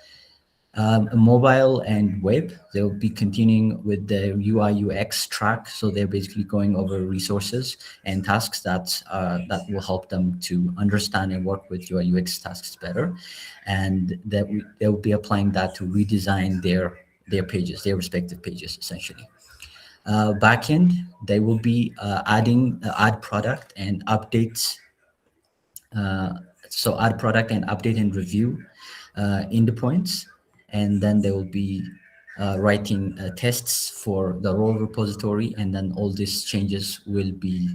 Mobile and web, they'll be continuing with the UI UX track. So they're basically going over resources and tasks that will help them to understand and work with UI UX tasks better, and they'll be applying that to redesign their pages, their respective pages, essentially. Backend, they will be adding add product and updates. So add product and update and review endpoints, and then they will be writing tests for the role repository, and then all these changes will be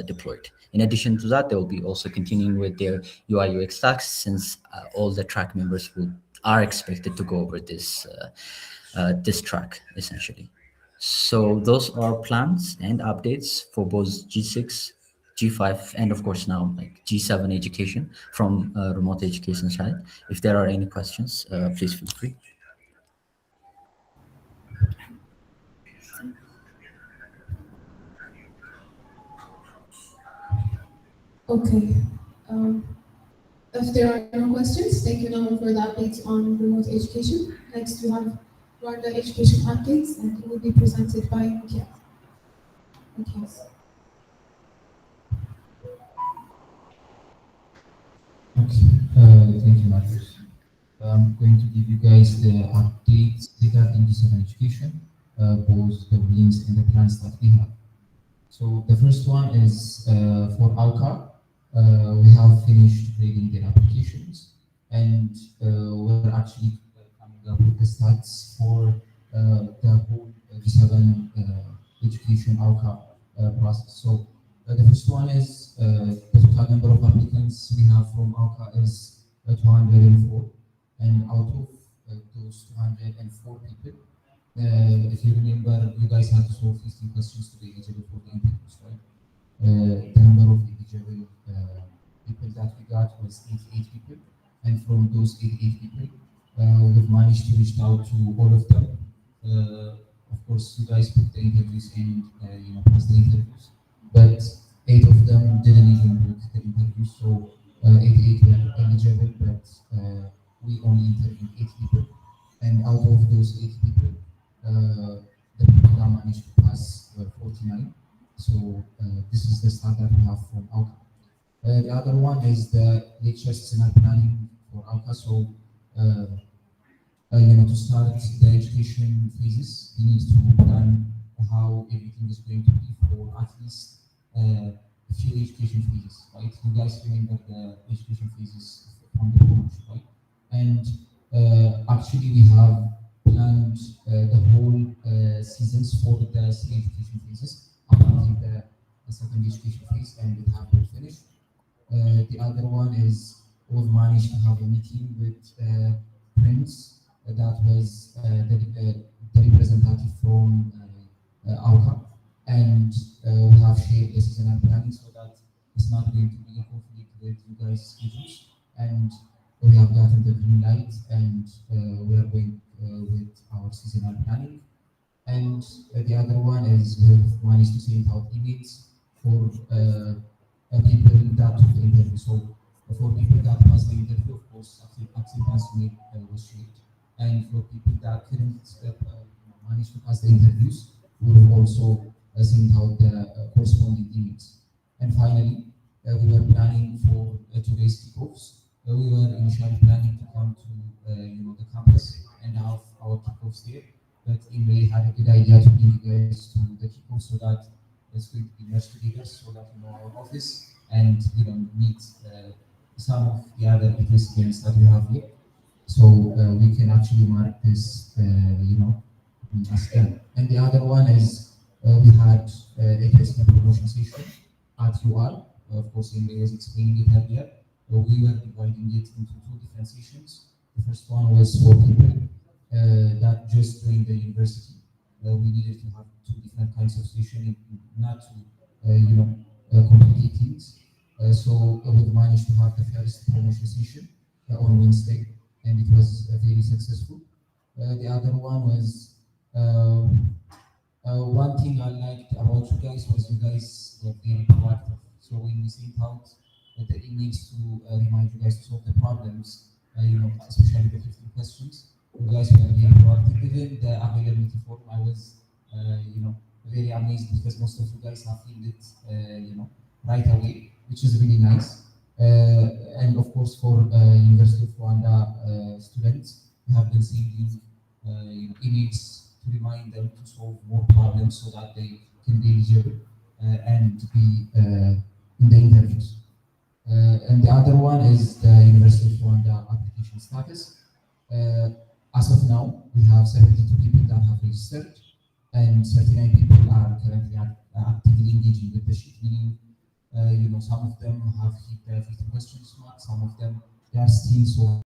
deployed. In addition to that, they will be also continuing with their UI UX tasks, since all the track members are expected to go over this track, essentially. So those are plans and updates for both G6, G5, and of course now like G7 education from remote education side. If there are any questions, please feel free. Okay. If there are no questions, thank you now for the updates on remote education. Next, we have Rwanda education updates, and it will be presented by Mikia. Thank you. Okay, thank you, Marcus. I'm going to give you guys the updates regarding G7 education, both the wins and the plans that we have. So the first one is for AUCA. We have finished grading their applications, and we're actually coming up with the stats for the whole G7 education AUCA process. So the first one is the total number of applicants we have from AUCA is 204, and out of those 204 people, if you remember, you guys had to solve 15 questions to be eligible for the interviews, right? The number of eligible people that we got was 88 people, and from those 88 people, we've managed to reach out to all of them. Of course, you guys put the interviews and passed the interviews, but 8 of them didn't even book the interviews, so 88 were eligible, but we only interviewed 8 people, and out of those 8 people, the people that managed to pass were 49. So this is the standard we have from AUCA. The other one is the lecture seminar planning for AUCA. So to start the education phases, we need to plan how everything is going to be for at least a few education phases, right? You guys remember the education phases from the college, right? And actually, we have planned the whole seasons for the 3 education phases up until the second education phase, and it have been finished. The other one is we've managed to have a meeting with Prince that was the representative from AUCA, and we have shared the seasonal planning so that it's not going to be a conflict with you guys' schedules, and we have gotten the green light, and we are going with our seasonal planning. And the other one is we've managed to send out emails for people that took the interview. So for people that passed the interview, of course, acceptance mail was shared. And for people that couldn't manage to pass the interviews, we will also send out the corresponding emails. And finally, we were planning for today's kickoffs. We were initially planning to come to the campus and have our kickoffs there, but Imre had a good idea to bring you guys to the kickoff so that it's going to be merged together, so that our office and meet some of the other participants that we have here, so we can actually mark this as done. And the other one is we had A2SV promotion session at UR. Of course, Imre was explaining it earlier. We were dividing it into 2 different sessions. The first one was for people that just joined the university. We needed to have 2 different kinds of sessions, not to complicate things. So we managed to have the first promotion session on Wednesday, and it was very successful. The other one was one thing I liked about you guys was you guys were very proactive. So when we sent out the emails to remind you guys to solve the problems, especially the 15 questions. You guys were very proactive. Even the availability form, I was, very amazed because most of you guys have filled it, right away, which is really nice. And of course, for University of Rwanda students, we have been sending emails to remind them to solve more problems so that they can be eligible and be in the interviews. And the other one is the University of Rwanda application status. As of now, we have 72 people that have registered, and 39 people are currently actively engaging with the sheet, meaning some of them have hit the 50 questions mark, some of them they are still so